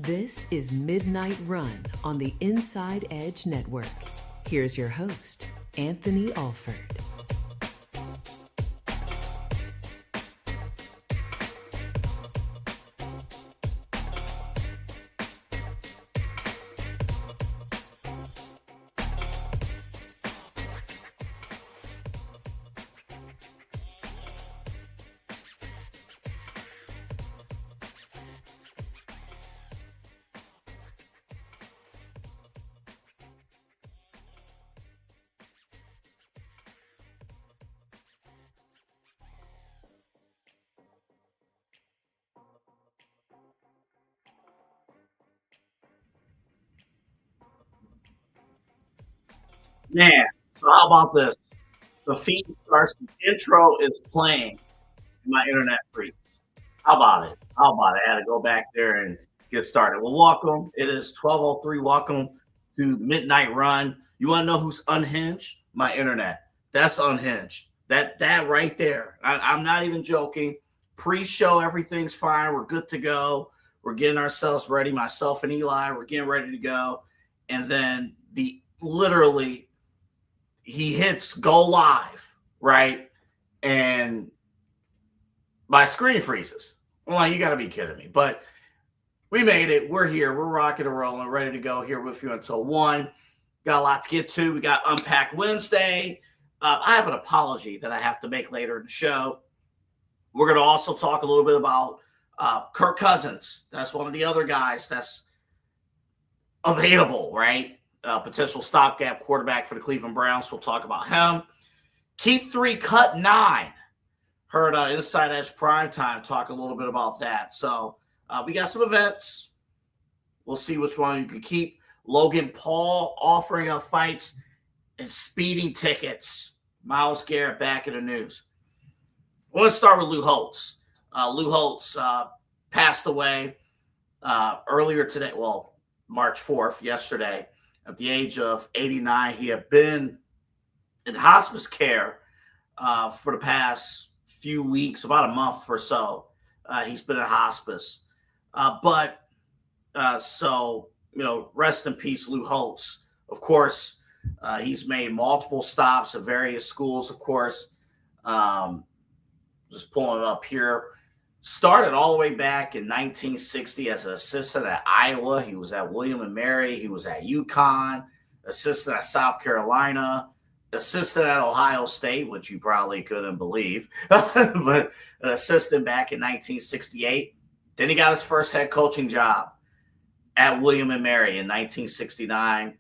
This is Midnight Run on the Inside Edge Network. Here's your host, Anthony Alford. Man, so how about this? The feed starts, the intro is playing, and my internet freezes. How about it? I had to go back there and get started. Well, welcome. It is 12:03. Welcome to Midnight Run. You want to know who's unhinged? My internet. That's unhinged. That right there. I'm not even joking. Pre-show, everything's fine. We're good to go. We're getting ourselves ready. Myself and Eli, we're getting ready to go. And then he hits go live, right? And my screen freezes. I'm like, you got to be kidding me. But we made it. We're here. We're rocking and rolling, ready to go here with you until 1. Got a lot to get to. We got Unpack Wednesday. I have an apology that I have to make later in the show. We're going to also talk a little bit about Kirk Cousins. That's one of the other guys that's available, right? Potential stopgap quarterback for the Cleveland Browns. We'll talk about him. Keep 3, cut 9. Heard Inside Edge Primetime talk a little bit about that. So we got some events. We'll see which one you can keep. Logan Paul offering up fights and speeding tickets. Myles Garrett back in the news. I want to start with Lou Holtz. Lou Holtz passed away earlier today. Well, March 4th, yesterday. At the age of 89, he had been in hospice care for the past few weeks, about a month or so. He's been in hospice. So, rest in peace, Lou Holtz. Of course, he's made multiple stops at various schools, of course. Just pulling it up here. Started all the way back in 1960 as an assistant at Iowa. He was at William & Mary. He was at UConn, assistant at South Carolina, assistant at Ohio State, which you probably couldn't believe, but an assistant back in 1968. Then he got his first head coaching job at William & Mary in 1969.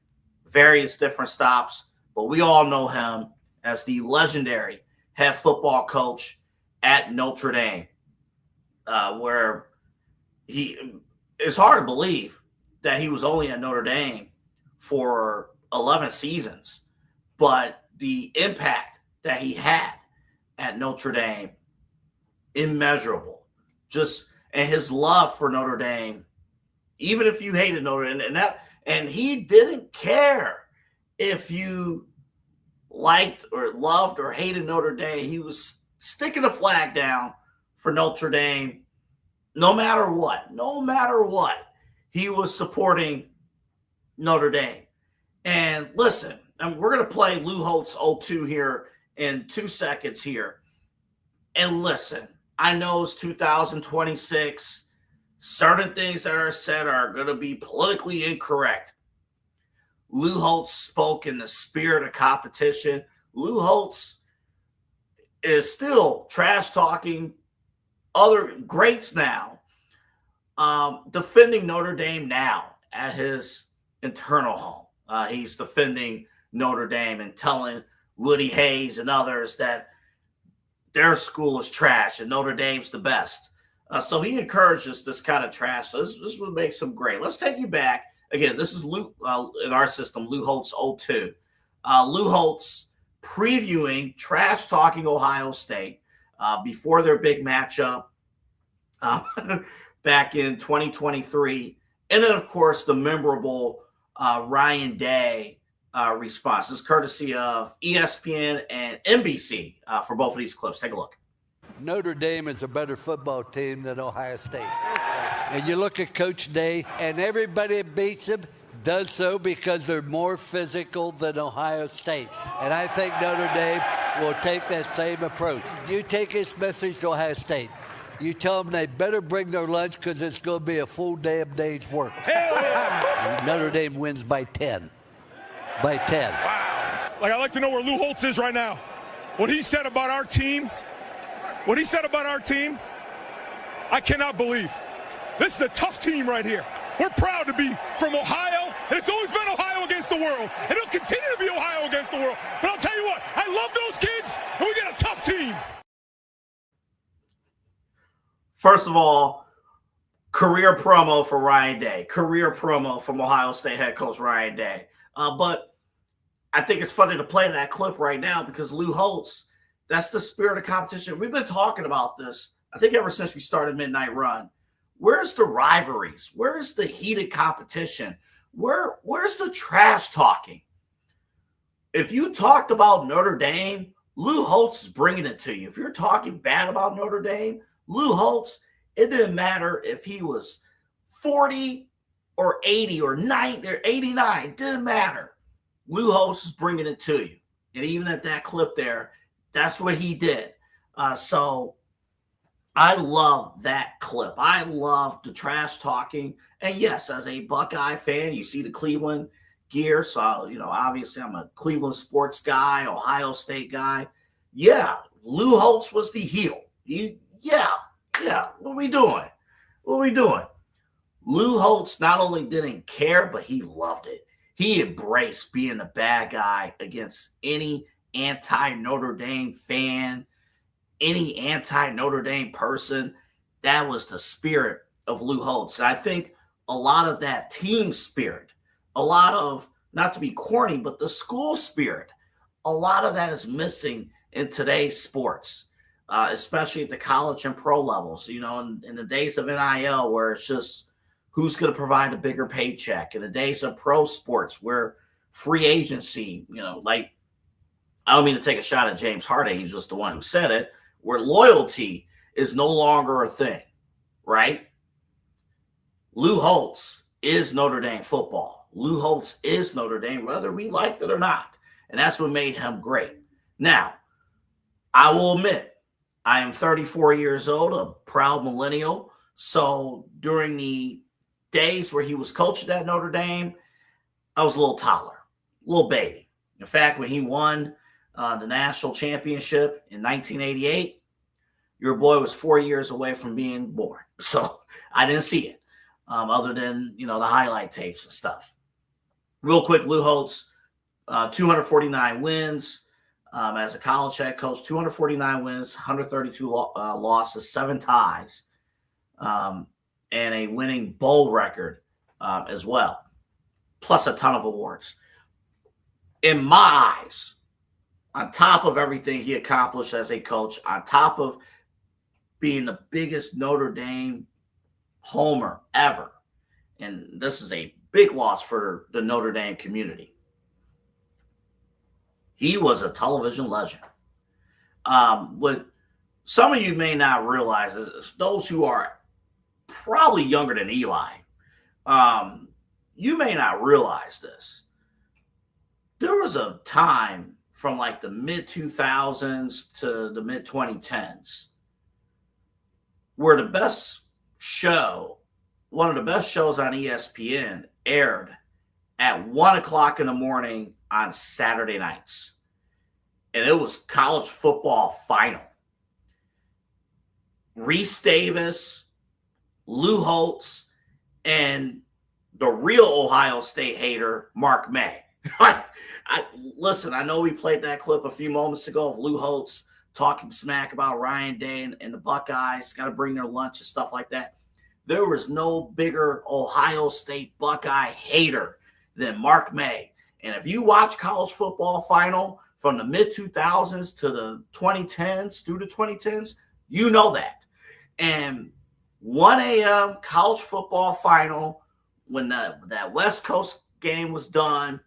Various different stops, but we all know him as the legendary head football coach at Notre Dame. Where it's hard to believe that he was only at Notre Dame for 11 seasons, but the impact that he had at Notre Dame, immeasurable. And his love for Notre Dame, even if you hated Notre Dame, and he didn't care if you liked or loved or hated Notre Dame. He was sticking the flag down for Notre Dame, no matter what, he was supporting Notre Dame. And listen, we're going to play Lou Holtz 02 here in 2 seconds here. And listen, I know it's 2026. Certain things that are said are going to be politically incorrect. Lou Holtz spoke in the spirit of competition. Lou Holtz is still trash talking other greats now, defending Notre Dame now at his internal home. He's defending Notre Dame and telling Woody Hayes and others that their school is trash and Notre Dame's the best. So he encourages this kind of trash. So this would make him great. Let's take you back. Again, this is Lou, in our system, Lou Holtz 02. Lou Holtz previewing trash-talking Ohio State before their big matchup back in 2023. And then, of course, the memorable Ryan Day response. This is courtesy of ESPN and NBC for both of these clips. Take a look. Notre Dame is a better football team than Ohio State. And you look at Coach Day, and everybody that beats him does so because they're more physical than Ohio State. And I think Notre Dame will take that same approach. You take this message to Ohio State. You tell them they better bring their lunch because it's going to be a full damn day's work. Notre Dame wins by 10. By 10. Wow. Like, I'd like to know where Lou Holtz is right now. What he said about our team, I cannot believe. This is a tough team right here. We're proud to be from Ohio, and it's always been Ohio against the world, and it'll continue to be Ohio against the world. But I'll tell you what, I love those kids, and we got a tough team. First of all, career promo for Ryan Day. Career promo from Ohio State head coach Ryan Day. But I think it's funny to play that clip right now because Lou Holtz, that's the spirit of competition. We've been talking about this, I think, ever since we started Midnight Run. Where's the rivalries? Where's the heated competition? Where's the trash talking? If you talked about Notre Dame, Lou Holtz is bringing it to you. If you're talking bad about Notre Dame, Lou Holtz, it didn't matter if he was 40 or 80 or 90 or 89. It didn't matter. Lou Holtz is bringing it to you. And even at that clip there, that's what he did. So I love that clip. I love the trash talking. And yes, as a Buckeye fan, you see the Cleveland gear. So, obviously I'm a Cleveland sports guy, Ohio State guy. Yeah, Lou Holtz was the heel. Yeah. What are we doing? Lou Holtz not only didn't care, but he loved it. He embraced being the bad guy against any anti-Notre Dame fan, any anti-Notre Dame person. That was the spirit of Lou Holtz. And I think a lot of that team spirit, a lot of, not to be corny, but the school spirit, a lot of that is missing in today's sports. Especially at the college and pro levels, in the days of NIL where it's just who's going to provide a bigger paycheck. In the days of pro sports where free agency, like, I don't mean to take a shot at James Harden, he's just the one who said it, where loyalty is no longer a thing, right? Lou Holtz is Notre Dame football. Lou Holtz is Notre Dame, whether we liked it or not. And that's what made him great. Now, I will admit, I am 34 years old, a proud millennial. So during the days where he was coaching at Notre Dame, I was a little toddler, a little baby. In fact, when he won the national championship in 1988, your boy was 4 years away from being born. So I didn't see it other than, the highlight tapes and stuff. Real quick, Lou Holtz, 249 wins. As a college head coach, 249 wins, 132 losses, 7 ties, and a winning bowl record as well, plus a ton of awards. In my eyes, on top of everything he accomplished as a coach, on top of being the biggest Notre Dame homer ever, and this is a big loss for the Notre Dame community, he was a television legend. What some of you may not realize is those who are probably younger than Eli, you may not realize this. There was a time from like the mid-2000s to the mid-2010s where the best show, one of the best shows on ESPN, aired at 1 o'clock in the morning on Saturday nights. And it was college football final. Reese Davis, Lou Holtz, and the real Ohio State hater, Mark May. Listen, I know we played that clip a few moments ago of Lou Holtz talking smack about Ryan Day and the Buckeyes, got to bring their lunch and stuff like that. There was no bigger Ohio State Buckeye hater than Mark May. And if you watch college football final from the mid-2000s to the 2010s, through the 2010s, you know that. And 1 a.m. college football final, when that West Coast game was done,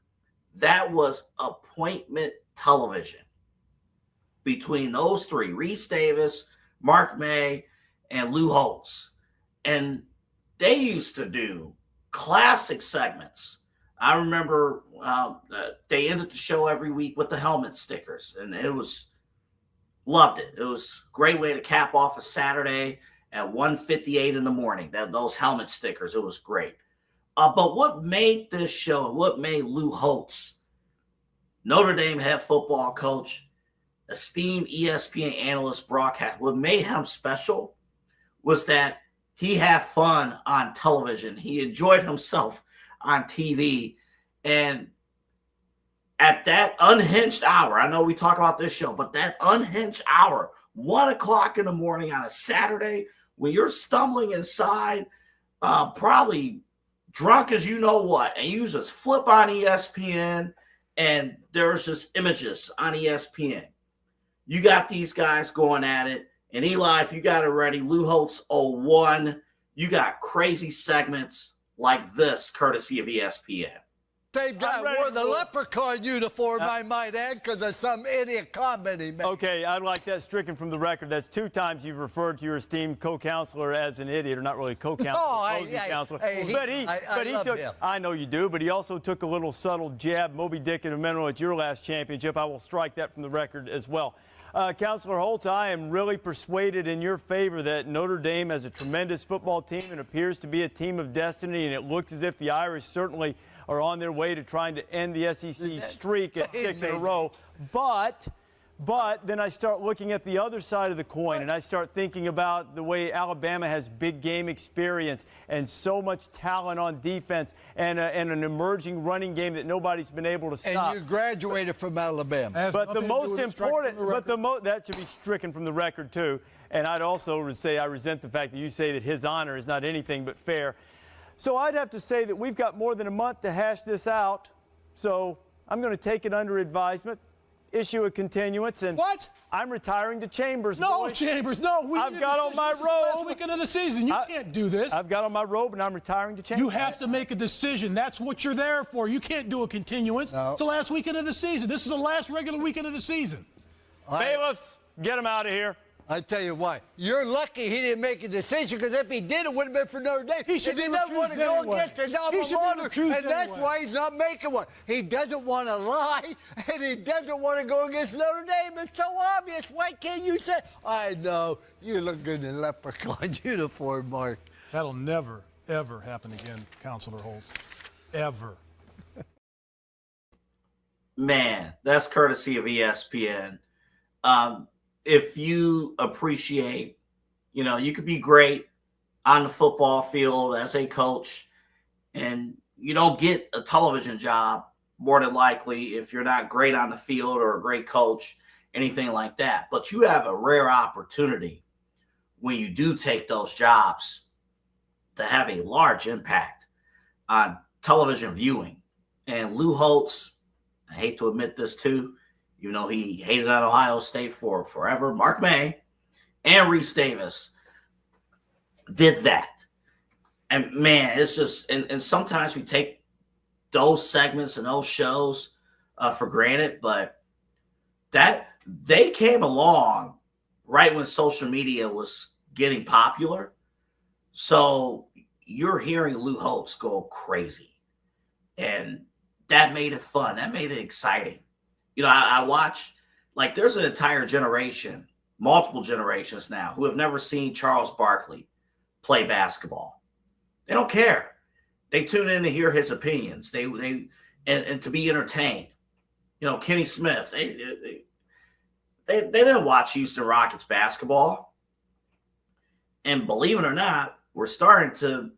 that was appointment television between those three, Reese Davis, Mark May, and Lou Holtz. And they used to do classic segments. I remember they ended the show every week with the helmet stickers, and it was loved it. It was a great way to cap off a Saturday at 1:58 in the morning. Those helmet stickers, it was great. But what made this show, what made Lou Holtz, Notre Dame head football coach, esteemed ESPN analyst, broadcast, what made him special was that he had fun on television. He enjoyed himself on TV. And at that unhinged hour, I know we talk about this show, but that unhinged hour, 1 o'clock in the morning on a Saturday, when you're stumbling inside, probably drunk as you know what, and you just flip on ESPN, and there's just images on ESPN. You got these guys going at it. And Eli, if you got it ready, Lou Holtz 01, you got crazy segments like this, courtesy of ESPN. Same guy wore the leprechaun uniform, I might add, because of some idiot comment he made. Okay, I'd like that stricken from the record. That's 2 times you've referred to your esteemed co-counselor as an idiot, or not really co-counselor, counselor. I know you do, but he also took a little subtle jab, Moby Dick and a minnow at your last championship. I will strike that from the record as well. Counselor Holtz, I am really persuaded in your favor that Notre Dame has a tremendous football team and appears to be a team of destiny, and it looks as if the Irish certainly are on their way to trying to end the SEC streak at 6 in a row. But then I start looking at the other side of the coin, and I start thinking about the way Alabama has big game experience and so much talent on defense and an emerging running game that nobody's been able to stop. And you graduated from Alabama. But the most important, that should be stricken from the record too. And I'd also say I resent the fact that you say that his honor is not anything but fair. So I'd have to say that we've got more than a month to hash this out. So I'm going to take it under advisement, issue a continuance, and what? I'm retiring to Chambers. No, boy. Chambers, no. I've got on my robe. Last weekend of the season. You can't do this. I've got on my robe, and I'm retiring to Chambers. You have to make a decision. That's what you're there for. You can't do a continuance. No. It's the last weekend of the season. This is the last regular weekend of the season. Bailiffs, get him out of here. I tell you why. You're lucky he didn't make a decision, because if he did, it would have been for Notre Dame. He should doesn't want to go against his alma mater, and that's why he's not making one. He doesn't want to lie, and he doesn't want to go against Notre Dame. It's so obvious. Why can't you say, I know, you look good in a leprechaun uniform, Mark. That'll never, ever happen again, Counselor Holtz. Ever. Man, that's courtesy of ESPN. If you appreciate, you could be great on the football field as a coach, and you don't get a television job more than likely if you're not great on the field or a great coach, anything like that. But you have a rare opportunity when you do take those jobs to have a large impact on television viewing. And Lou Holtz, I hate to admit this too, even though he hated on Ohio State for forever, Mark May and Reese Davis did that. And, man, it's just – and sometimes we take those segments and those shows for granted, but that they came along right when social media was getting popular. So you're hearing Lou Holtz go crazy. And that made it fun. That made it exciting. I watch, like, there's an entire generation, multiple generations now, who have never seen Charles Barkley play basketball. They don't care. They tune in to hear his opinions. And to be entertained. Kenny Smith, they didn't watch Houston Rockets basketball. And believe it or not, we're starting to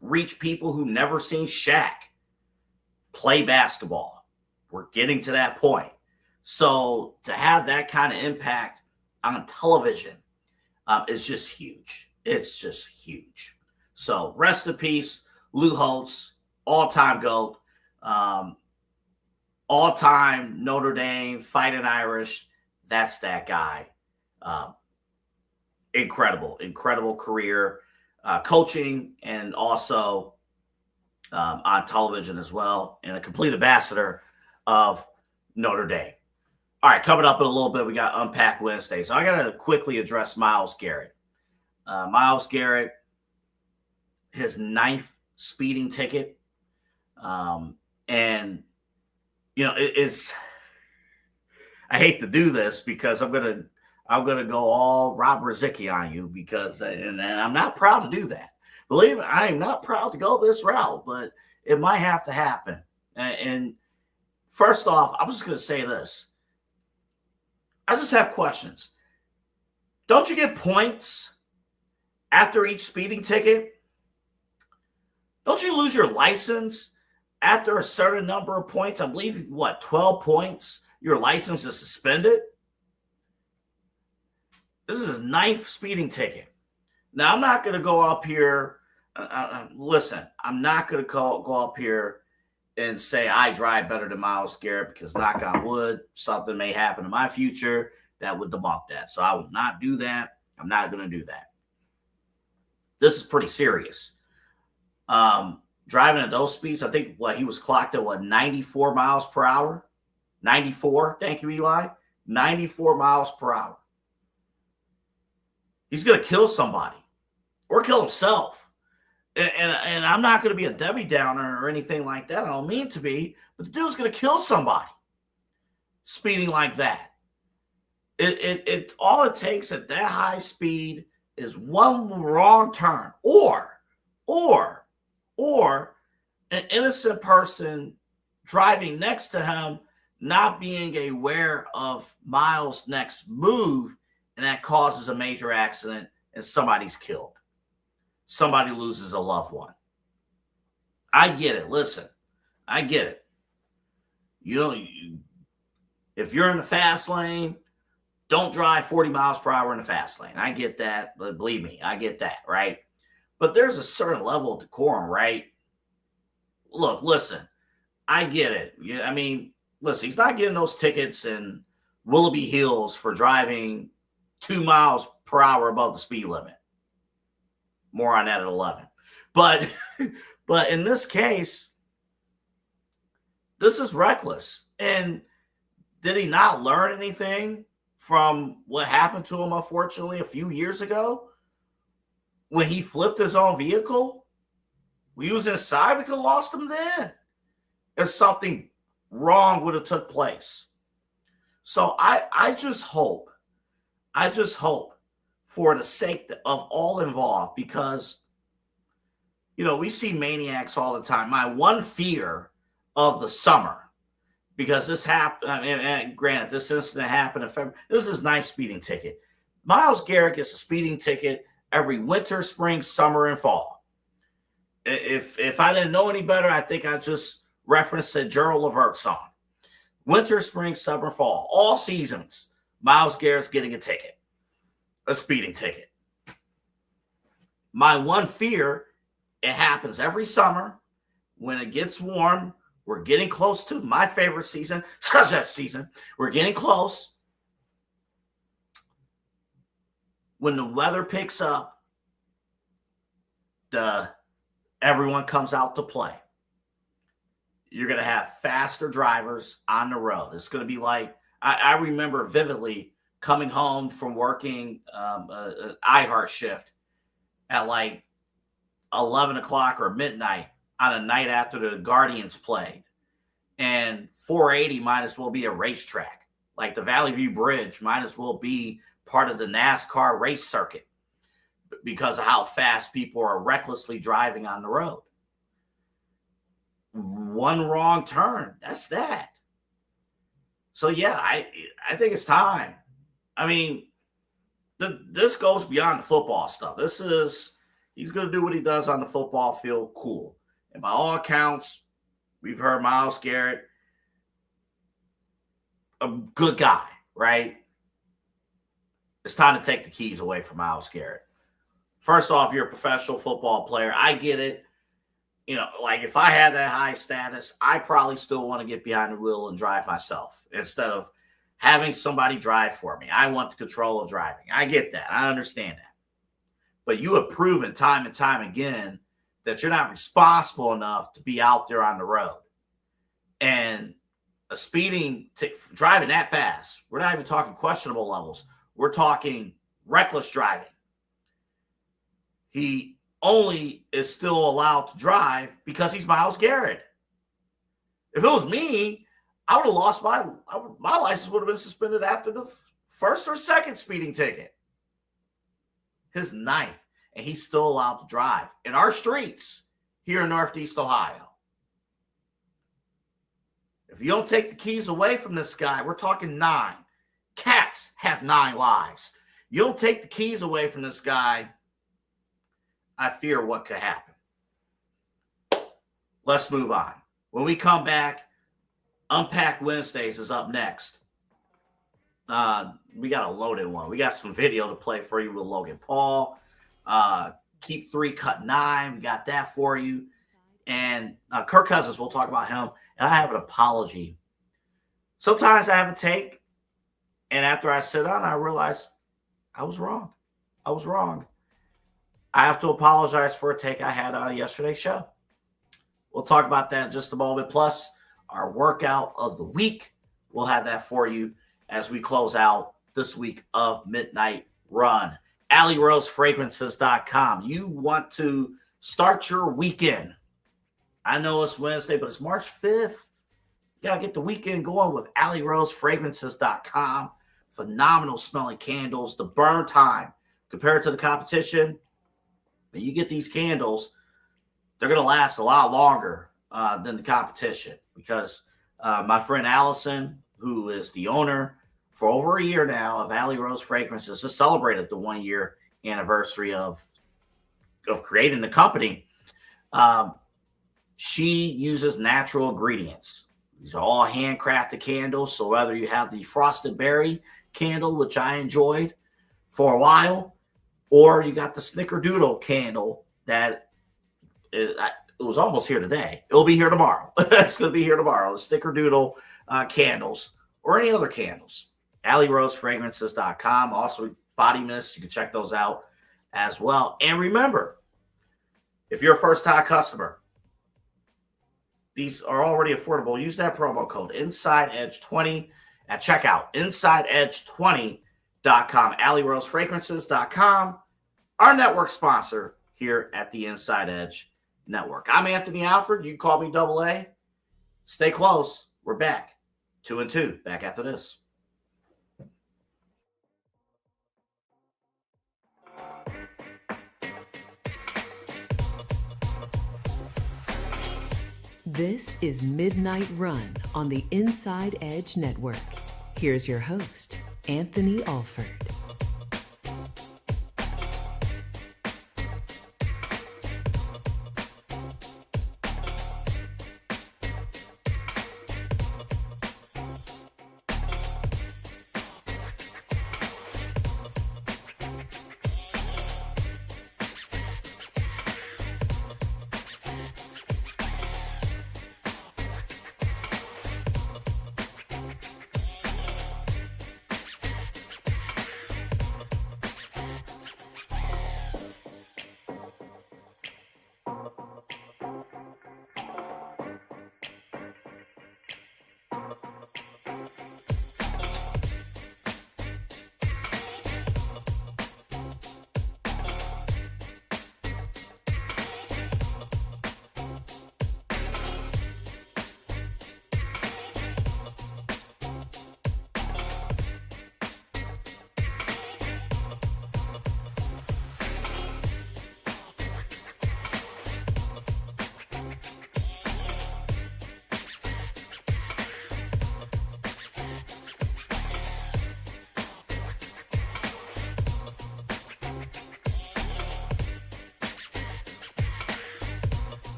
reach people who never seen Shaq play basketball. We're getting to that point. So to have that kind of impact on television is just huge. It's just huge. So rest in peace, Lou Holtz, all-time GOAT, all-time Notre Dame, Fighting Irish. That's that guy. Incredible career, coaching, and also on television as well, and a complete ambassador of Notre Dame. All right, coming up in a little bit, we got Unpack Wednesdays. So I got to quickly address Myles Garrett. Myles Garrett, his 9th speeding ticket. And, you know, it's I hate to do this because I'm gonna go all Rob Ruzicki on you because and I'm not proud to do that. Believe me, I am not proud to go this route, but it might have to happen. And first off, I'm just gonna say this. I just have questions. Don't you get points after each speeding ticket? Don't you lose your license after a certain number of points? I believe, 12 points? Your license is suspended? This is his 9th speeding ticket. Now, I'm not going to go up here. Listen, I'm not going to go up here and say I drive better than Myles Garrett because, knock on wood, something may happen in my future that would debunk that. So I will not do that. I'm not going to do that. This is pretty serious. Driving at those speeds, I think he was clocked at 94 miles per hour? 94. Thank you, Eli. 94 miles per hour. He's going to kill somebody or kill himself. And I'm not going to be a Debbie Downer or anything like that. I don't mean to be, but the dude's going to kill somebody speeding like that. It all it takes at that high speed is one wrong turn or an innocent person driving next to him not being aware of Myles' next move, and that causes a major accident and somebody's killed. Somebody loses a loved one. I get it. Listen, I get it. If you're in the fast lane, don't drive 40 miles per hour in the fast lane. I get that. But believe me, I get that, right? But there's a certain level of decorum, right? Look, listen, I get it. I mean, listen, he's not getting those tickets in Willoughby Hills for driving 2 miles per hour above the speed limit. More on that at 11. But in this case, this is reckless. And did he not learn anything from what happened to him, unfortunately, a few years ago when he flipped his own vehicle? We was inside, we could have lost him then if something wrong would have took place. So I just hope for the sake of all involved, because, we see maniacs all the time. My one fear of the summer, because this happened, and granted, this incident happened in February. This is his 9th speeding ticket. Myles Garrett gets a speeding ticket every winter, spring, summer, and fall. If I didn't know any better, I think I just referenced a Gerald Levert song. Winter, spring, summer, fall. All seasons, Myles Garrett's getting a ticket. A speeding ticket. My one fear, it happens every summer when it gets warm. We're getting close to my favorite season, such season. We're getting close. When the weather picks up, everyone comes out to play. You're going to have faster drivers on the road. It's going to be like, I remember vividly coming home from working an iHeart shift at like 11 o'clock or midnight on a night after the Guardians played. And 480 might as well be a racetrack. Like the Valley View Bridge might as well be part of the NASCAR race circuit because of how fast people are recklessly driving on the road. One wrong turn, that's that. So, yeah, I think it's time. I mean, this goes beyond the football stuff. He's going to do what he does on the football field, cool. And by all accounts, we've heard Myles Garrett, a good guy, right? It's time to take the keys away from Myles Garrett. First off, you're a professional football player. I get it. Like if I had that high status, I probably still want to get behind the wheel and drive myself instead of having somebody drive for me. I want the control of driving. I get that. I understand that. But you have proven time and time again that you're not responsible enough to be out there on the road. And driving that fast, we're not even talking questionable levels. We're talking reckless driving. He only is still allowed to drive because he's Myles Garrett. If it was me, I would have lost my license would have been suspended after the first or second speeding ticket. His ninth, and he's still allowed to drive in our streets here in Northeast Ohio. If you don't take the keys away from this guy, we're talking 9. Cats have 9 lives. You don't take the keys away from this guy, I fear what could happen. Let's move on. When we come back, Unpack Wednesdays is up next. We got a loaded one. We got some video to play for you with Logan Paul. Keep 3, cut 9. We got that for you. And Kirk Cousins, we'll talk about him. And I have an apology. Sometimes I have a take, and after I sit down, I realize I was wrong. I have to apologize for a take I had on yesterday's show. We'll talk about that in just a moment. Plus, our workout of the week. We'll have that for you as we close out this week of Midnight Run. AlleyRoseFragrances.com. You want to start your weekend. I know it's Wednesday, but it's March 5th. You got to get the weekend going with AlleyRoseFragrances.com. Phenomenal smelling candles. The burn time compared to the competition. When you get these candles, they're going to last a lot longer than the competition because my friend Allison, who is the owner for over a year now of Alley Rose Fragrances, just celebrated the 1-year anniversary of creating the company. She uses natural ingredients. These are all handcrafted candles. So whether you have the frosted berry candle, which I enjoyed for a while, or you got the snickerdoodle candle that it was almost here today. It'll be here tomorrow. It's going to be here tomorrow. The snickerdoodle candles or any other candles. AlleyRoseFragrances.com. Also, body mists. You can check those out as well. And remember, if you're a first-time customer, these are already affordable. Use that promo code InsideEdge20 at checkout. InsideEdge20.com. AlleyRoseFragrances.com. Our network sponsor here at the Inside Edge Network. I'm Anthony Alford. You call me Double A. Stay close. We're back. 2 and 2. Back after this. This is Midnight Run on the Inside Edge Network. Here's your host, Anthony Alford.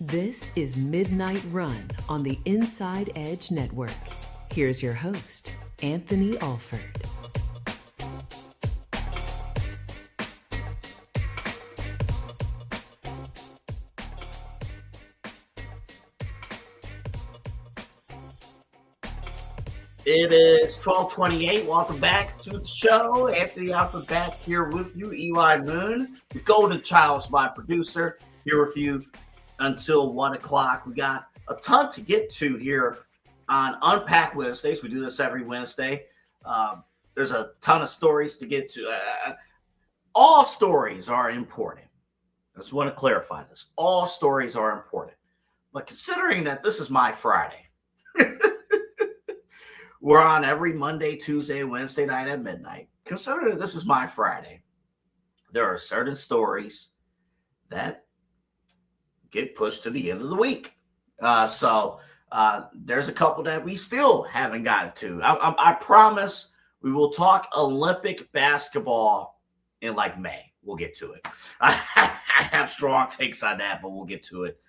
This is Midnight Run on the Inside Edge Network. Here's your host, Anthony Alford. It is 12:28. Welcome back to the show. Anthony Alford back here with you. Eli Moon, the golden child, is my producer, here with you until 1 o'clock. We got a ton to get to here on Unpack Wednesdays. We do this every Wednesday. There's a ton of stories to get to. All stories are important. I just want to clarify this. All stories are important. But considering that this is my Friday, we're on every Monday, Tuesday, Wednesday night at midnight. Consider that this is my Friday. There are certain stories that get pushed to the end of the week. So there's a couple that we still haven't gotten to. I promise we will talk Olympic basketball in like May. We'll get to it. I have strong takes on that, but we'll get to it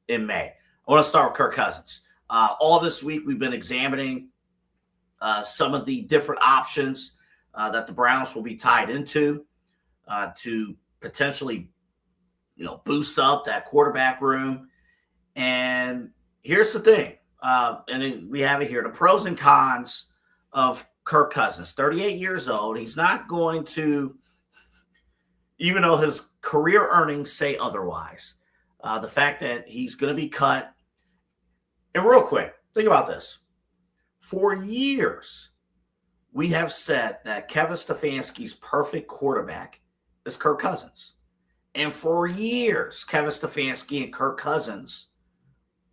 in May. I want to start with Kirk Cousins. All this week, we've been examining some of the different options that the Browns will be tied into to potentially, boost up that quarterback room. And here's the thing, and we have it here: the pros and cons of Kirk Cousins. 38 years old. He's not going to, even though his career earnings say otherwise, the fact that he's going to be cut. And real quick, think about this. For years, we have said that Kevin Stefanski's perfect quarterback is Kirk Cousins. And for years, Kevin Stefanski and Kirk Cousins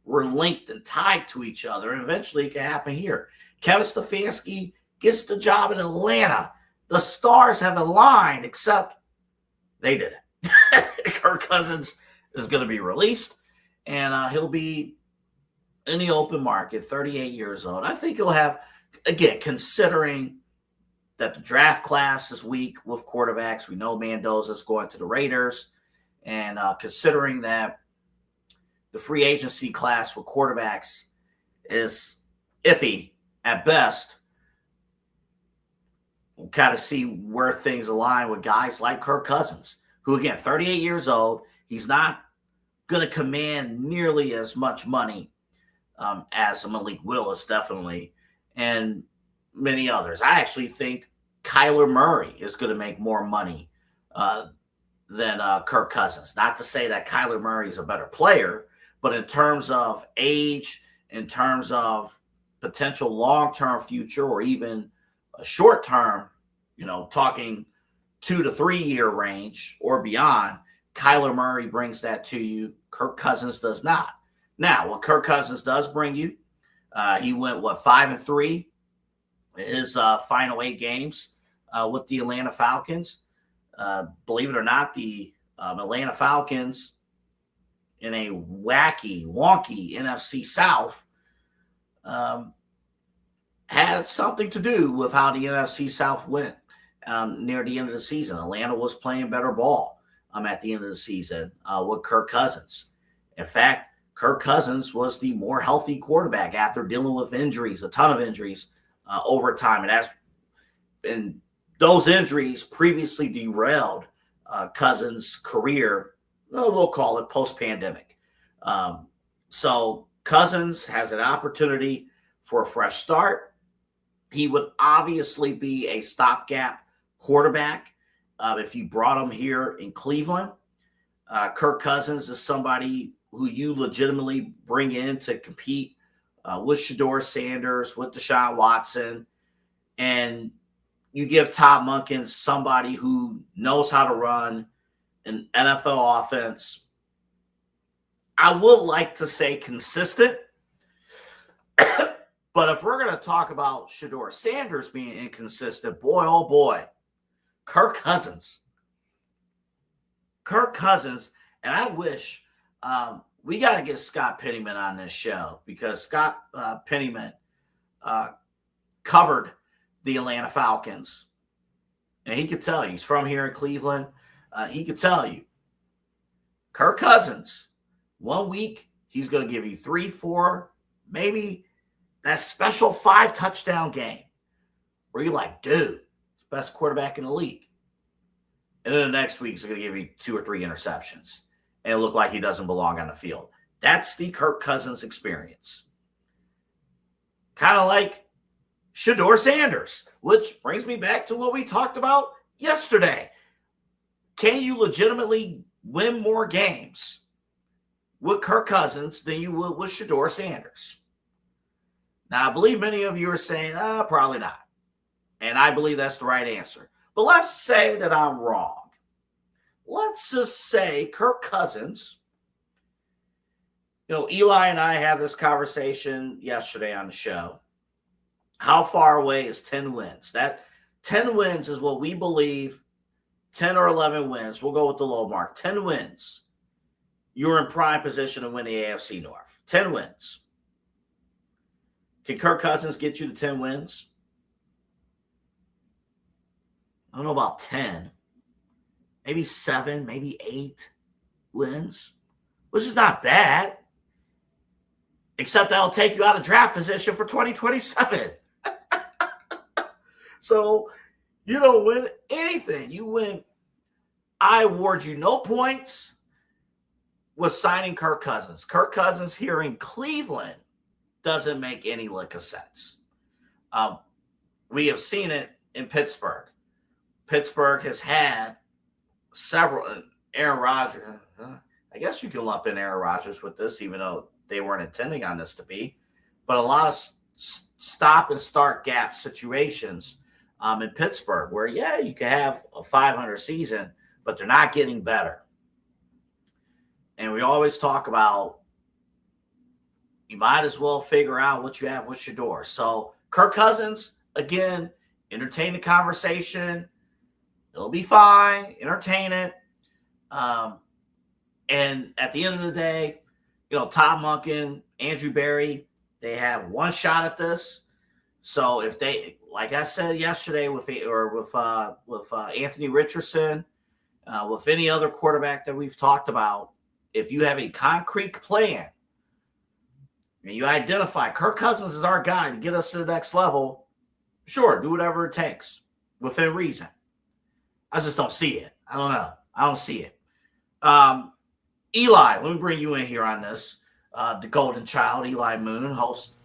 were linked and tied to each other. And eventually it can happen here. Kevin Stefanski gets the job in Atlanta. The stars have aligned, except they didn't. Kirk Cousins is going to be released, and he'll be in the open market, 38 years old. I think he'll have, again, considering that the draft class is weak with quarterbacks. We know Mendoza's going to the Raiders. And considering that the free agency class with quarterbacks is iffy at best, we'll kind of see where things align with guys like Kirk Cousins, who, again, 38 years old. He's not going to command nearly as much money as Malik Willis, definitely, and many others. I actually think Kyler Murray is going to make more money than Kirk Cousins. Not to say that Kyler Murray is a better player, but in terms of age, in terms of potential long-term future, or even a short-term, talking 2 to 3 year range or beyond, Kyler Murray brings that to you. Kirk Cousins does not. Now, what Kirk Cousins does bring you, he went, 5-3 in his final 8 games with the Atlanta Falcons. Believe it or not, the Atlanta Falcons, in a wacky, wonky NFC South, had something to do with how the NFC South went near the end of the season. Atlanta was playing better ball at the end of the season with Kirk Cousins. In fact, Kirk Cousins was the more healthy quarterback after dealing with injuries, a ton of injuries over time. And those injuries previously derailed Cousins' career, we'll call it post-pandemic. So Cousins has an opportunity for a fresh start. He would obviously be a stopgap quarterback if you brought him here in Cleveland. Kirk Cousins is somebody who you legitimately bring in to compete with Shedeur Sanders, with Deshaun Watson, and you give Todd Monken somebody who knows how to run an NFL offense. I would like to say consistent, but if we're going to talk about Shedeur Sanders being inconsistent, boy, oh boy, Kirk Cousins, and I wish we got to get Scott Pennyman on this show, because Scott Pennyman covered the Atlanta Falcons, and he could tell you, he's from here in Cleveland. He could tell you, Kirk Cousins, 1 week, he's going to give you 3, 4, maybe that special 5 touchdown game where you're like, dude, he's the best quarterback in the league. And then the next week, he's going to give you 2 or 3 interceptions and it look like he doesn't belong on the field. That's the Kirk Cousins experience. Kind of like Shedeur Sanders, which brings me back to what we talked about yesterday. Can you legitimately win more games with Kirk Cousins than you would with Shedeur Sanders? Now, I believe many of you are saying, probably not. And I believe that's the right answer. But let's say that I'm wrong. Let's just say Kirk Cousins, Eli and I had this conversation yesterday on the show. How far away is 10 wins? That 10 wins is what we believe, 10 or 11 wins. We'll go with the low mark. 10 wins. You're in prime position to win the AFC North. 10 wins. Can Kirk Cousins get you to 10 wins? I don't know about 10. Maybe 7, maybe 8 wins, which is not bad. Except that'll take you out of draft position for 2027. So you don't win anything. You win. I award you no points with signing Kirk Cousins. Kirk Cousins here in Cleveland doesn't make any lick of sense. We have seen it in Pittsburgh. Pittsburgh has had several. Aaron Rodgers. I guess you can lump in Aaron Rodgers with this, even though they weren't intending on this to be. But a lot of stop and start gap situations in Pittsburgh where, you can have a 500 season, but they're not getting better. And we always talk about you might as well figure out what you have with Shedeur. So Kirk Cousins, again, entertain the conversation. It'll be fine. Entertain it. And at the end of the day, Todd Monken, Andrew Berry, they have one shot at this. So if they, like I said yesterday with Anthony Richardson, with any other quarterback that we've talked about, if you have a concrete plan and you identify Kirk Cousins is our guy to get us to the next level, sure, do whatever it takes within reason. I just don't see it. I don't know. I don't see it. Eli, let me bring you in here on this. The golden child, Eli Moon, hosts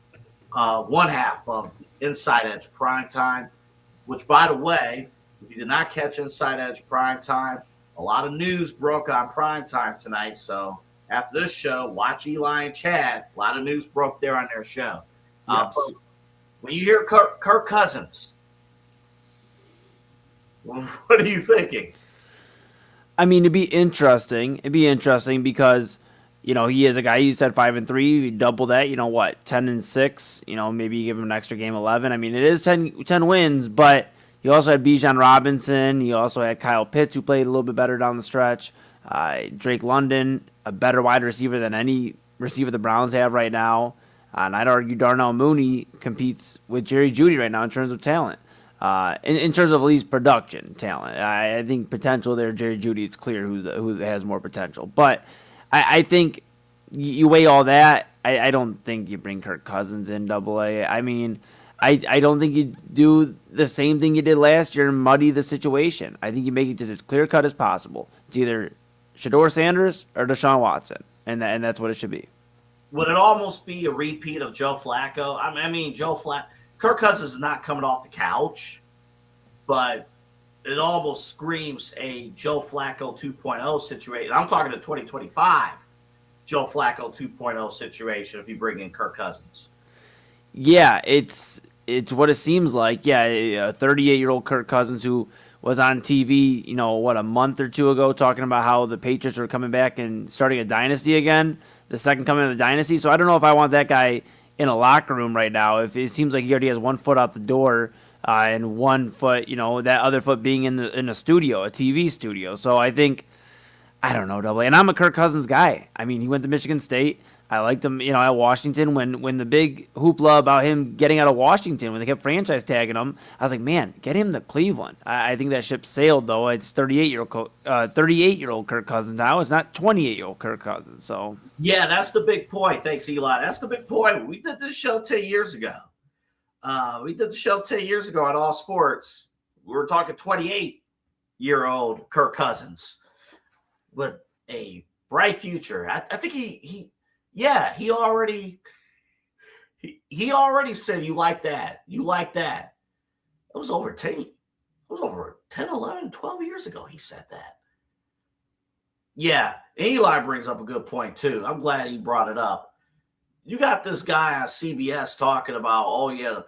one half of Inside Edge Primetime, which, by the way, if you did not catch Inside Edge Primetime, a lot of news broke on Primetime tonight. So after this show, watch Eli and Chad. A lot of news broke there on their show. Yes. When you hear Kirk Cousins, what are you thinking? I mean, it'd be interesting. It'd be interesting because, he is a guy, you said 5-3, you double that, 10-6, maybe you give him an extra game 11. I mean, it is 10 wins, but you also had Bijan Robinson. You also had Kyle Pitts, who played a little bit better down the stretch. Drake London, a better wide receiver than any receiver the Browns have right now. And I'd argue Darnell Mooney competes with Jerry Jeudy right now in terms of talent. In terms of at least production talent, I think potential there, Jerry Jeudy, it's clear who has more potential. But I think you weigh all that. I don't think you bring Kirk Cousins in AA. I mean, I don't think you do the same thing you did last year and muddy the situation. I think you make it just as clear cut as possible. It's either Shedeur Sanders or Deshaun Watson, and that's what it should be. Would it almost be a repeat of Joe Flacco? I mean, Kirk Cousins is not coming off the couch, but it almost screams a Joe Flacco 2.0 situation. I'm talking to 2025 Joe Flacco 2.0 situation if you bring in Kirk Cousins. Yeah, it's what it seems like. Yeah, a 38-year-old Kirk Cousins who was on TV, a month or two ago talking about how the Patriots are coming back and starting a dynasty again, the second coming of the dynasty. So I don't know if I want that guy in a locker room right now. If it seems like he already has 1 foot out the door and 1 foot, that other foot being in a studio, a TV studio. So I think, I don't know, and I'm a Kirk Cousins guy. I mean, he went to Michigan State. I liked him, at Washington. When the big hoopla about him getting out of Washington, when they kept franchise tagging him, I was like, man, get him to Cleveland. I think that ship sailed, though. It's 38-year-old Kirk Cousins now. It's not 28-year-old Kirk Cousins. So yeah, that's the big point. Thanks, Eli. That's the big point. We did this show 10 years ago. On All Sports. We were talking 28-year-old Kirk Cousins with a bright future. I think he He already said, you like that. You like that. It was over 10, 11, 12 years ago he said that. Yeah, Eli brings up a good point, too. I'm glad he brought it up. You got this guy on CBS talking about, oh, yeah,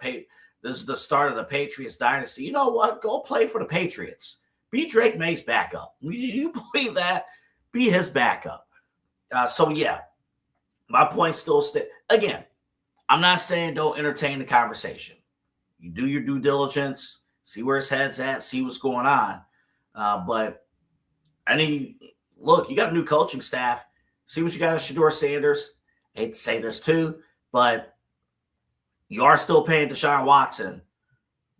this is the start of the Patriots dynasty. You know what? Go play for the Patriots. Be Drake May's backup. You believe that? Be his backup. So, yeah, my point still stands. Again, I'm not saying don't entertain the conversation. You do your due diligence, see where his head's at, see what's going on. But look, you got a new coaching staff. See what you got in Shedeur Sanders. I hate to say this too, but you are still paying Deshaun Watson.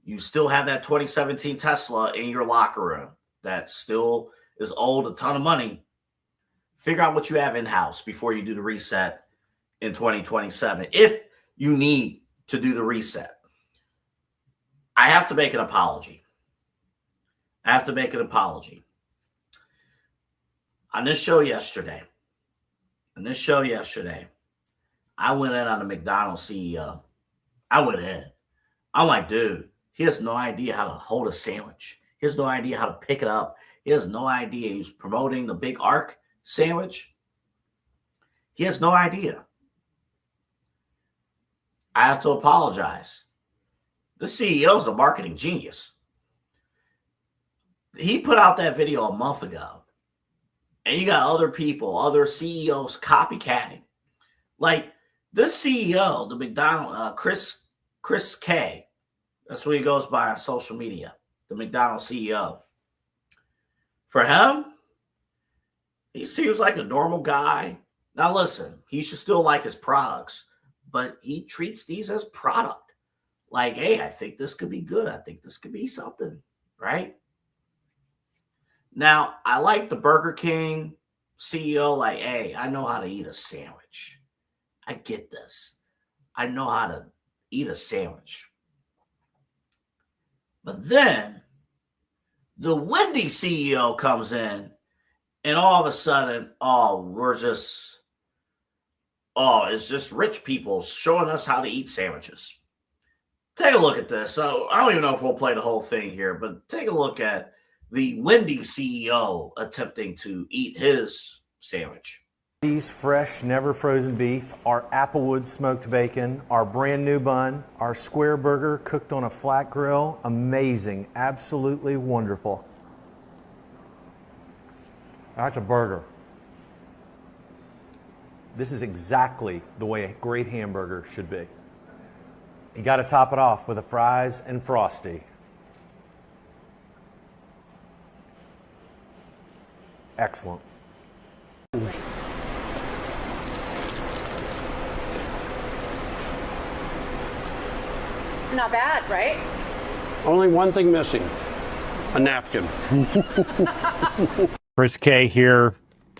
You still have that 2017 Tesla in your locker room that still is owed a ton of money. Figure out what you have in-house before you do the reset in 2027. If you need to do the reset, I have to make an apology. On this show yesterday, I went in on the McDonald's CEO. I went in. I'm like, dude, he has no idea how to hold a sandwich. He has no idea how to pick it up. He has no idea. He's promoting the Big Arc sandwich. He has no idea. I have to apologize. The CEO is a marketing genius. He put out that video a month ago. And you got other people, other CEOs copycatting. Like this CEO, the McDonald's, Chris K. That's what he goes by on social media. The McDonald's CEO. For him, he seems like a normal guy. Now listen, he should still like his products, but he treats these as product. Like, hey, I think this could be good. I think this could be something, right? Now, I like the Burger King CEO, like, hey, I know how to eat a sandwich. I get this. I know how to eat a sandwich. But then the Wendy's CEO comes in and all of a sudden, it's just rich people showing us how to eat sandwiches. Take a look at this. So I don't even know if we'll play the whole thing here, but take a look at the Wendy's CEO attempting to eat his sandwich. Wendy's fresh, never frozen beef, our Applewood smoked bacon, our brand new bun, our square burger cooked on a flat grill. Amazing, absolutely wonderful. That's a burger. This is exactly the way a great hamburger should be. You got to top it off with the fries and Frosty. Excellent. Not bad, right? Only one thing missing, a napkin. Chris K here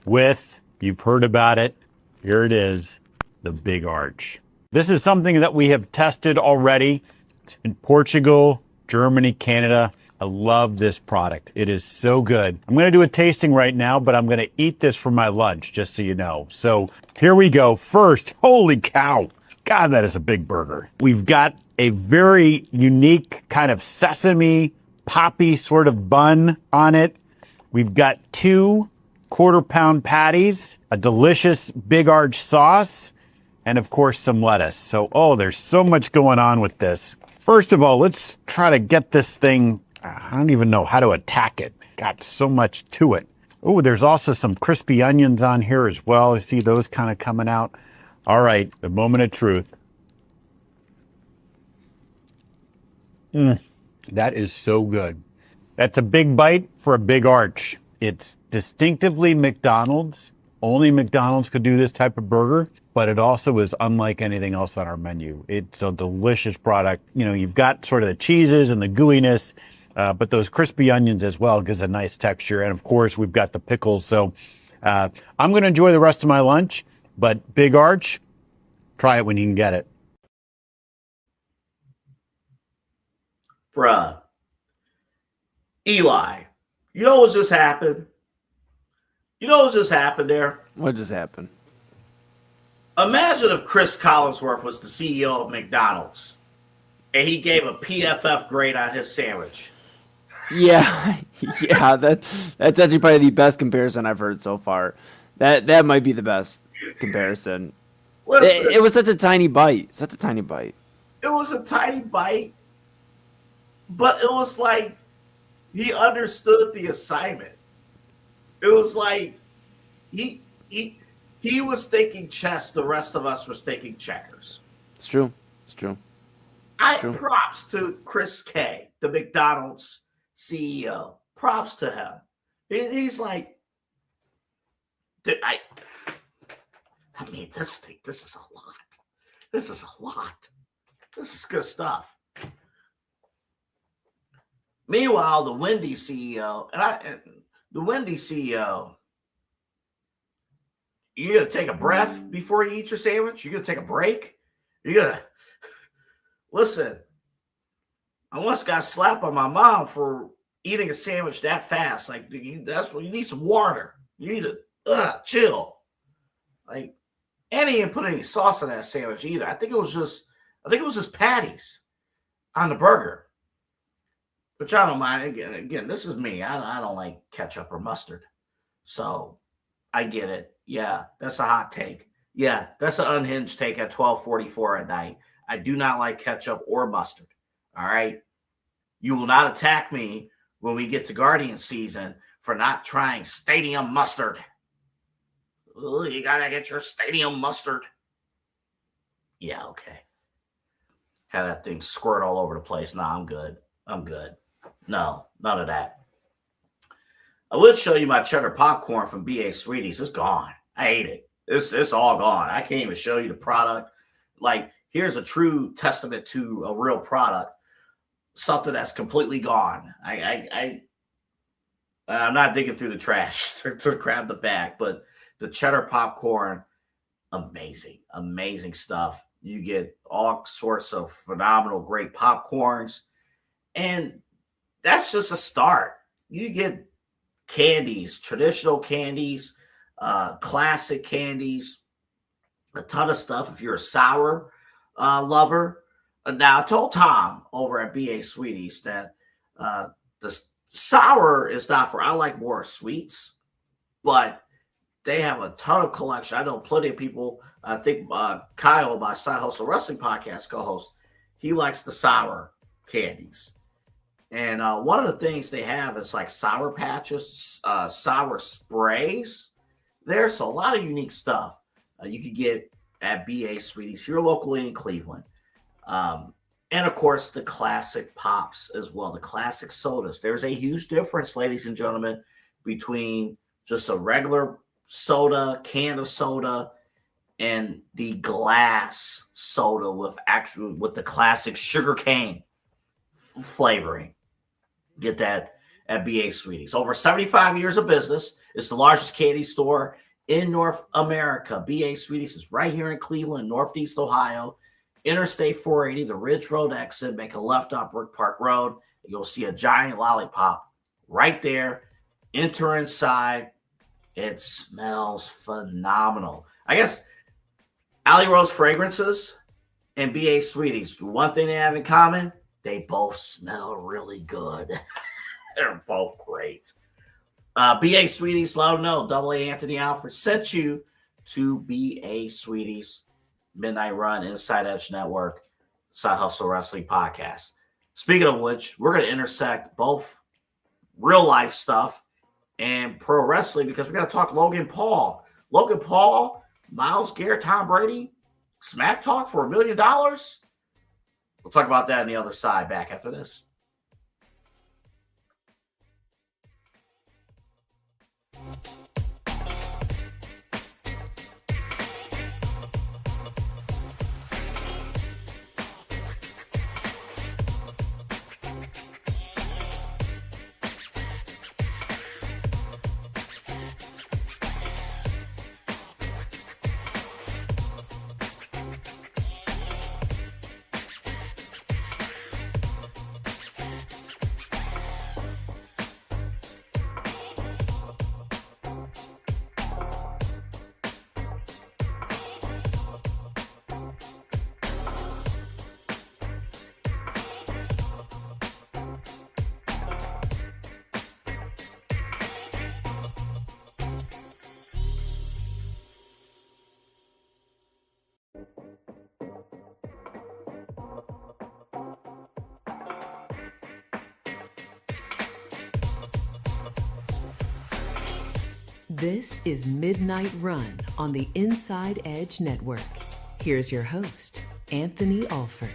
with, you've heard about it, here it is, the Big Arch. This is something that we have tested already. It's in Portugal, Germany, Canada. I love this product. It is so good. I'm going to do a tasting right now, but I'm going to eat this for my lunch, just so you know. So here we go. First, holy cow. God, that is a big burger. We've got a very unique kind of sesame poppy sort of bun on it. We've got 2 quarter-pound patties, a delicious Big Arch sauce, and of course some lettuce. So, there's so much going on with this. First of all, let's try to get this thing, I don't even know how to attack it. Got so much to it. Oh, there's also some crispy onions on here as well. I see those kind of coming out. All right, the moment of truth. That is so good. That's a big bite for a Big Arch. It's distinctively McDonald's. Only McDonald's could do this type of burger, but it also is unlike anything else on our menu. It's a delicious product. You know, you've got sort of the cheeses and the gooiness, but those crispy onions as well gives a nice texture. And of course, we've got the pickles. So I'm going to enjoy the rest of my lunch, but Big Arch, try it when you can get it. Bruh. Eli, you know what just happened? You know what just happened there? What just happened? Imagine if Chris Collinsworth was the CEO of McDonald's and he gave a PFF grade on his sandwich. Yeah, that's actually probably the best comparison I've heard so far. That might be the best comparison. Listen, it was such a tiny bite. It was a tiny bite, but it was like he understood the assignment. It was like he was thinking chess. The rest of us was thinking checkers. It's true. Props to Chris K, the McDonald's CEO. Props to him. He's like, I mean, this is a lot. This is good stuff. Meanwhile, the Wendy's CEO, you're going to take a breath before you eat your sandwich? You're going to take a break? You're going to... Listen, I once got slapped by my mom for eating a sandwich that fast. Like, that's what you need, some water. You need to chill. Like, and he didn't put any sauce on that sandwich either. I think it was just patties on the burger. Which I don't mind. Again, this is me. I don't like ketchup or mustard. So I get it. Yeah, that's a hot take. Yeah, that's an unhinged take at 12:44 at night. I do not like ketchup or mustard. All right? You will not attack me when we get to Guardian season for not trying stadium mustard. Ooh, you got to get your stadium mustard. Yeah, okay. Have that thing squirt all over the place. No, I'm good. No, none of that. I will show you my cheddar popcorn from B.A. Sweeties. It's gone. I ate it. It's all gone. I can't even show you the product. Like, here's a true testament to a real product. Something that's completely gone. I'm not digging through the trash to grab the bag, but the cheddar popcorn, amazing stuff. You get all sorts of phenomenal, great popcorns. And that's just a start. You get candies, traditional candies, classic candies, a ton of stuff if you're a sour lover. Now, I told Tom over at B.A. Sweeties that the sour is not for, I like more sweets, but they have a ton of collection. I know plenty of people. I think Kyle, my Side Hustle Wrestling Podcast co-host, he likes the sour candies. And one of the things they have is like sour patches, sour sprays. There's a lot of unique stuff you can get at B.A. Sweeties here locally in Cleveland. And, of course, the classic pops as well, the classic sodas. There's a huge difference, ladies and gentlemen, between just a regular soda, can of soda, and the glass soda with the classic sugar cane flavoring. Get that at B.A. Sweeties. Over 75 years of business. It's the largest candy store in North America. B.A. Sweeties is right here in Cleveland, Northeast Ohio. Interstate 480, the Ridge Road exit. Make a left on Brook Park Road. You'll see a giant lollipop right there. Enter inside. It smells phenomenal. I guess Alley Rose Fragrances and B.A. Sweeties, one thing they have in common, they both smell really good. They're both great. B.A. Sweeties, let them know. Double A Anthony Alford sent you to B.A. Sweeties Midnight Run, Inside Edge Network, Side Hustle Wrestling Podcast. Speaking of which, we're going to intersect both real life stuff and pro wrestling because we're going to talk Logan Paul. Logan Paul, Myles Garrett, Tom Brady, smack talk for $1 million. We'll talk about that on the other side back after this. This is Midnight Run on the Inside Edge Network. Here's your host, Anthony Alford.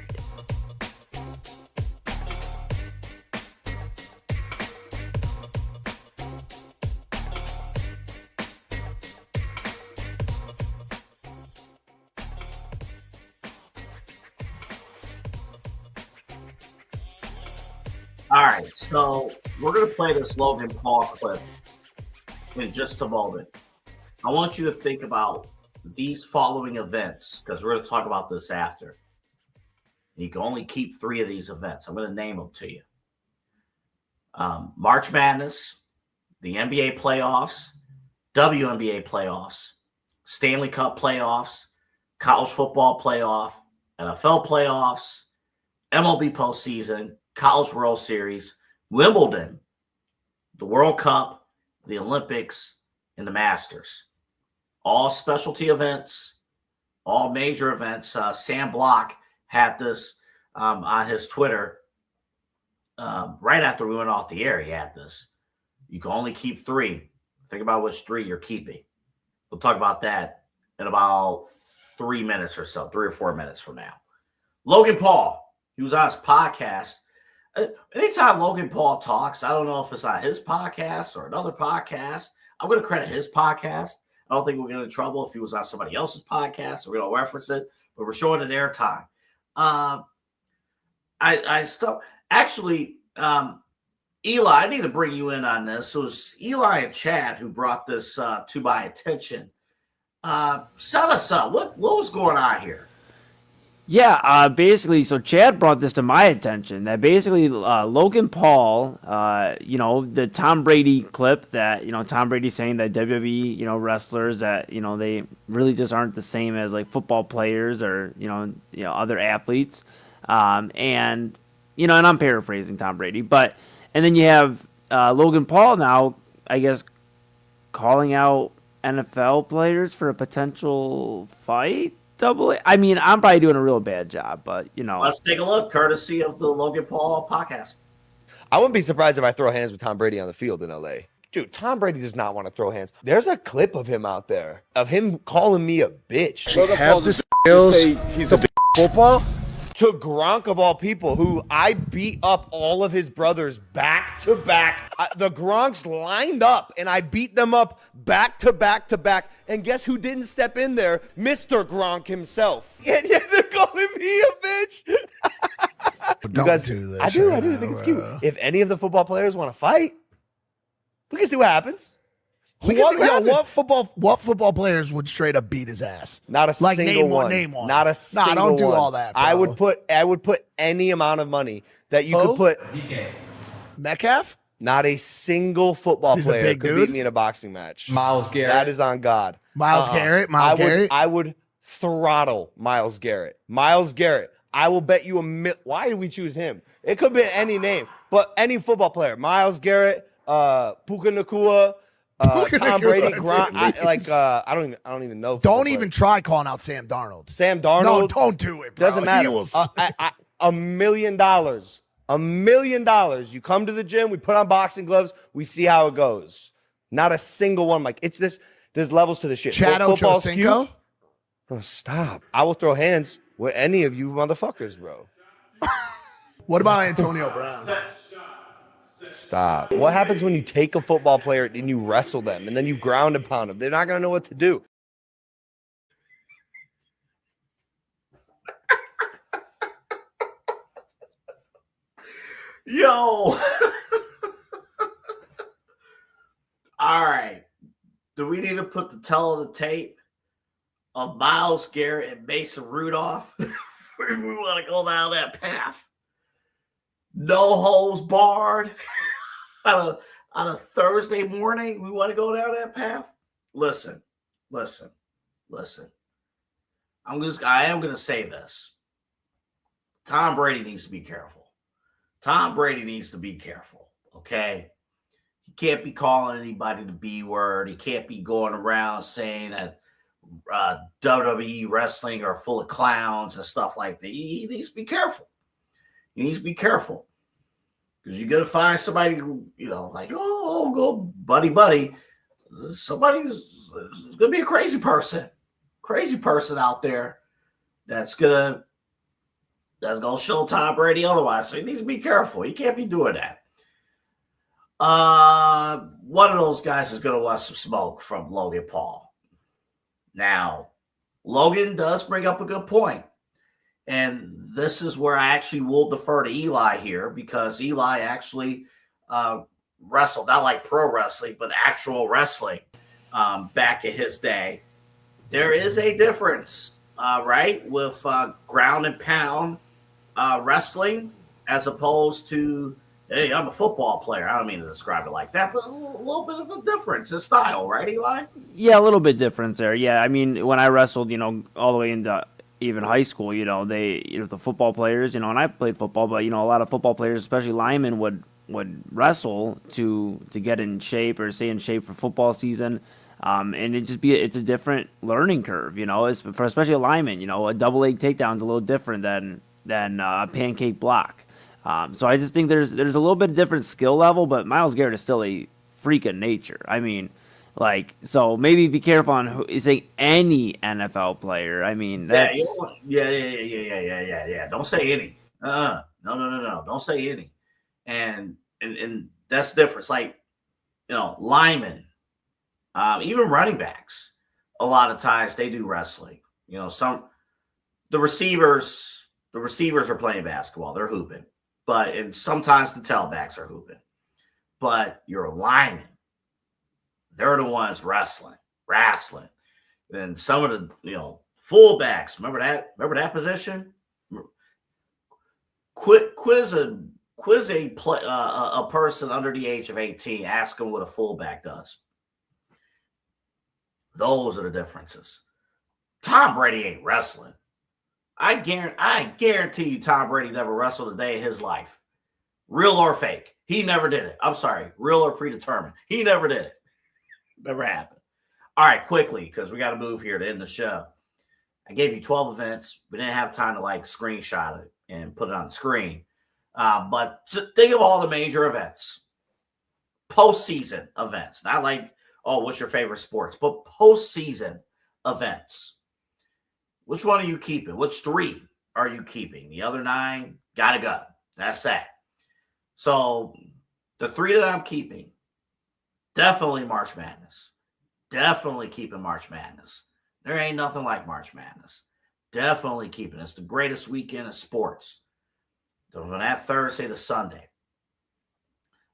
All right, so we're going to play this Logan Paul clip in just a moment. I want you to think about these following events because we're going to talk about this after. You can only keep 3 of these events. I'm going to name them to you. March Madness, the NBA playoffs, WNBA playoffs, Stanley Cup playoffs, college football playoff, NFL playoffs, MLB postseason, College World Series, Wimbledon, the World Cup, the Olympics, and the Masters. All specialty events, all major events. Sam Block had this on his Twitter right after we went off the air. He had this. You can only keep 3. Think about which 3 you're keeping. We'll talk about that in about 3 minutes or so, 3 or 4 minutes from now. Logan Paul, he was on his podcast. Anytime Logan Paul talks, I don't know if it's on his podcast or another podcast. I'm going to credit his podcast. I don't think we'll get in trouble if he was on somebody else's podcast. We're going to reference it, but we're showing it airtime. Eli, I need to bring you in on this. It was Eli and Chad who brought this to my attention. Set us up. What was going on here? Yeah, basically, so Chad brought this to my attention, that basically Logan Paul, the Tom Brady clip that, Tom Brady saying that WWE, wrestlers that, they really just aren't the same as like football players or, other athletes. And I'm paraphrasing Tom Brady, and then you have Logan Paul now, I guess, calling out NFL players for a potential fight. I'm probably doing a real bad job, but Let's take a look, courtesy of the Logan Paul podcast. I wouldn't be surprised if I throw hands with Tom Brady on the field in LA. Dude, Tom Brady does not want to throw hands. There's a clip of him out there, of him calling me a bitch. Logan Paul just say he's a bitch football? To Gronk of all people, who I beat up all of his brothers back to back. The Gronks lined up, and I beat them up back to back to back. And guess who didn't step in there? Mr. Gronk himself. And yet they're calling me a bitch. Don't do this. I do think it's cute. If any of the football players want to fight, we can see what happens. What football players would straight up beat his ass? Not a single one. Name one. Not a single one. Don't do all that, bro. I would put any amount of money that you could put. DK. Metcalf? Not a single football player could beat me in a boxing match. Myles Garrett. That is on God. Myles Garrett? I would throttle Myles Garrett. Myles Garrett. I will bet you why did we choose him? It could be any name, but any football player. Myles Garrett, Puka Nacua, Tom Brady, Gronk. I don't even know. Don't even try calling out Sam Darnold. Sam Darnold. No, don't do it, bro. Doesn't matter. $1 million. $1 million. You come to the gym, we put on boxing gloves, we see how it goes. Not a single one. Like, it's this. There's levels to this shit. Chad Ochocinco? Bro, stop. I will throw hands with any of you motherfuckers, bro. What about Antonio Brown? Stop. What happens when you take a football player and you wrestle them and then you ground and pound them? They're not going to know what to do. Yo. All right. Do we need to put the tail of the tape of Myles Garrett and Mason Rudolph? We want to go down that path. No holds barred. on a Thursday morning, we want to go down that path? Listen. I am going to say this. Tom Brady needs to be careful. Okay? He can't be calling anybody the B word. He can't be going around saying that WWE wrestling are full of clowns and stuff like that. He needs to be careful. Because you're going to find somebody who, like, go buddy. somebody's going to be a crazy person out there that's going to show Tom Brady otherwise. So he needs to be careful. He can't be doing that. One of those guys is going to want some smoke from Logan Paul. Now, Logan does bring up a good point. And this is where I actually will defer to Eli here, because Eli actually wrestled, not like pro wrestling, but actual wrestling back in his day. There is a difference, right, with ground and pound wrestling as opposed to, hey, I'm a football player. I don't mean to describe it like that, but a little bit of a difference in style, right, Eli? Yeah, a little bit difference there. Yeah, I mean, when I wrestled, all the way into even high school, the football players, and I played football, but, a lot of football players, especially linemen, would wrestle to get in shape or stay in shape for football season. And it's a different learning curve, for especially a lineman, a double leg takedown is a little different than a pancake block. So I just think there's a little bit different skill level, but Myles Garrett is still a freak of nature. I mean, so maybe be careful on who is saying any NFL player. I mean, that's yeah. Don't say any. No. Don't say any. And that's the difference. Linemen, even running backs, a lot of times they do wrestling. The receivers are playing basketball. They're hooping. And sometimes the tailbacks are hooping. But your linemen, they're the ones wrestling. And some of the, fullbacks, remember that position? Quiz a person under the age of 18. Ask them what a fullback does. Those are the differences. Tom Brady ain't wrestling. I guarantee you Tom Brady never wrestled a day in his life. Real or fake. He never did it. I'm sorry. Real or predetermined. He never did it. Never happened. All right, quickly, because we got to move here to end the show. I gave you 12 events. We didn't have time to screenshot it and put it on the screen. But think of all the major events. Postseason events. Not what's your favorite sports? But postseason events. Which one are you keeping? Which 3 are you keeping? The other 9, gotta go. That's that. So the 3 that I'm keeping, definitely March Madness. Definitely keeping March Madness. There ain't nothing like March Madness. Definitely keeping it. It's the greatest weekend of sports. From that Thursday to Sunday.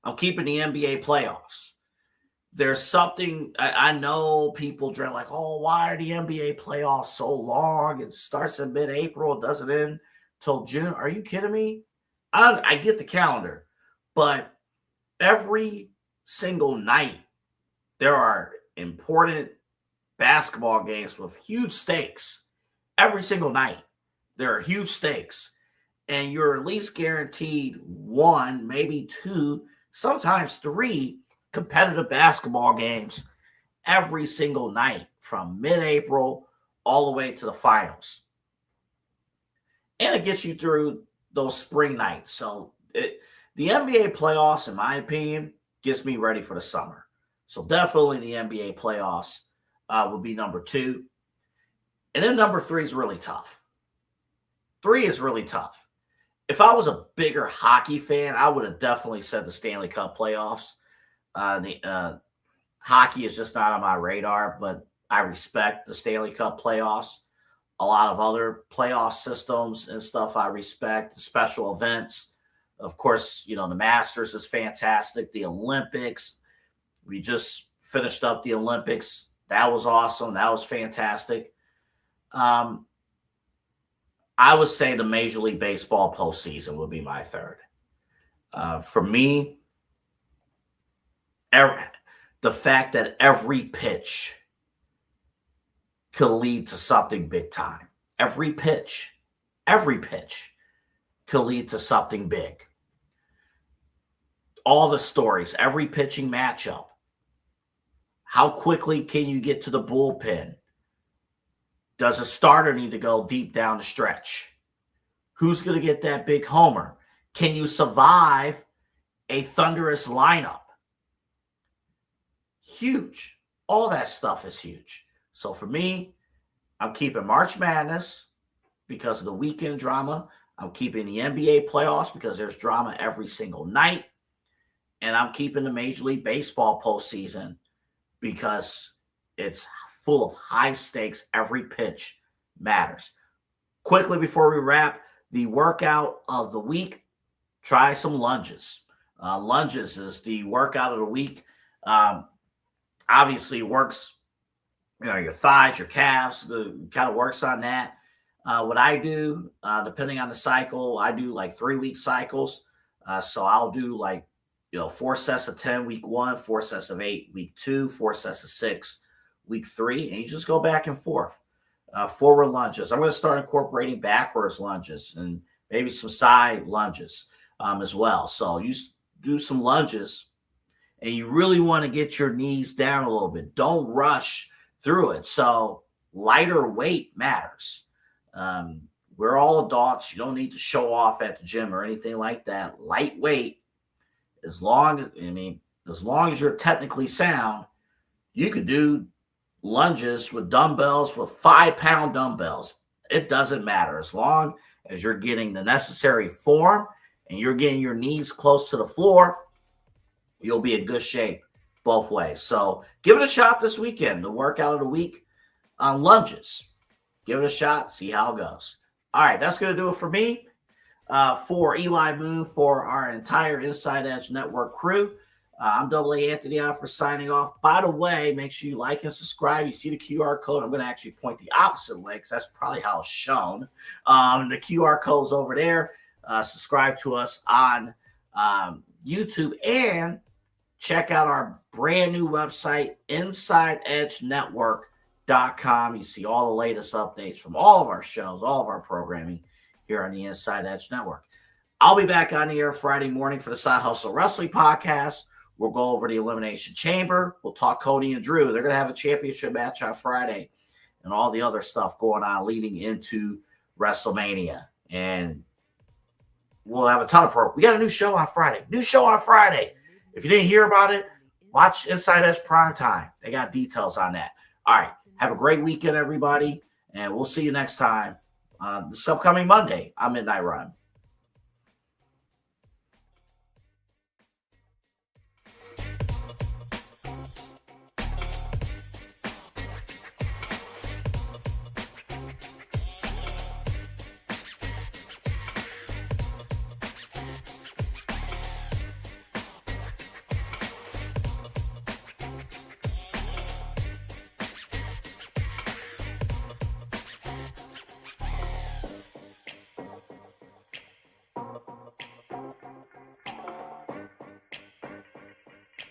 I'm keeping the NBA playoffs. There's something, I know people dread why are the NBA playoffs so long? It starts in mid-April. It doesn't end till June. Are you kidding me? I get the calendar. But every single night, there are important basketball games with huge stakes. Every single night, there are huge stakes. And you're at least guaranteed 1, maybe 2, sometimes 3 competitive basketball games every single night from mid-April all the way to the finals. And it gets you through those spring nights. So the NBA playoffs, in my opinion, gets me ready for the summer. So definitely the NBA playoffs would be number 2. And then number 3 is really tough. 3 is really tough. If I was a bigger hockey fan, I would have definitely said the Stanley Cup playoffs. Hockey is just not on my radar, but I respect the Stanley Cup playoffs. A lot of other playoff systems and stuff I respect, special events. Of course, the Masters is fantastic. The Olympics, we just finished up the Olympics. That was awesome. That was fantastic. I would say the Major League Baseball postseason would be my 3rd. For me, the fact that every pitch could lead to something big time. Every pitch could lead to something big. All the stories, every pitching matchup. How quickly can you get to the bullpen? Does a starter need to go deep down the stretch? Who's going to get that big homer? Can you survive a thunderous lineup? Huge. All that stuff is huge. So for me, I'm keeping March Madness because of the weekend drama. I'm keeping the NBA playoffs because there's drama every single night. And I'm keeping the Major League Baseball postseason because it's full of high stakes. Every pitch matters. Quickly before we wrap, the workout of the week, try some lunges. Lunges is the workout of the week. Obviously, it works, your thighs, your calves, kind of works on that. What I do, depending on the cycle, I do like 3-week cycles. So I'll do 4 sets of 10, week 1, 4 sets of 8, week 2, 4 sets of 6, week 3, and you just go back and forth. Forward lunges. I'm going to start incorporating backwards lunges and maybe some side lunges as well. So you do some lunges, and you really want to get your knees down a little bit. Don't rush through it. So lighter weight matters. We're all adults. You don't need to show off at the gym or anything like that. Lightweight, as long as you're technically sound, you could do lunges with dumbbells, with 5-pound dumbbells. It doesn't matter. As long as you're getting the necessary form and you're getting your knees close to the floor, you'll be in good shape both ways. So give it a shot this weekend. The workout of the week on lunges. Give it a shot. See how it goes. All right, that's going to do it for me. For Eli Moon, for our entire Inside Edge Network crew, I'm AA Anthony Alford signing off. By the way, make sure you like and subscribe. You see the QR code. I'm going to actually point the opposite way because that's probably how it's shown. The QR code's over there. Subscribe to us on YouTube and check out our brand new website, InsideEdgeNetwork.com. You see all the latest updates from all of our shows, all of our programming here on the Inside Edge Network. I'll be back on the air Friday morning for the Side Hustle Wrestling Podcast. We'll go over the Elimination Chamber. We'll talk Cody and Drew. They're going to have a championship match on Friday and all the other stuff going on leading into WrestleMania. And we'll have a ton of We got a new show on Friday. If you didn't hear about it, watch Inside Edge Prime Time. They got details on that. All right. Have a great weekend, everybody. And we'll see you next time this upcoming Monday on Midnight Run.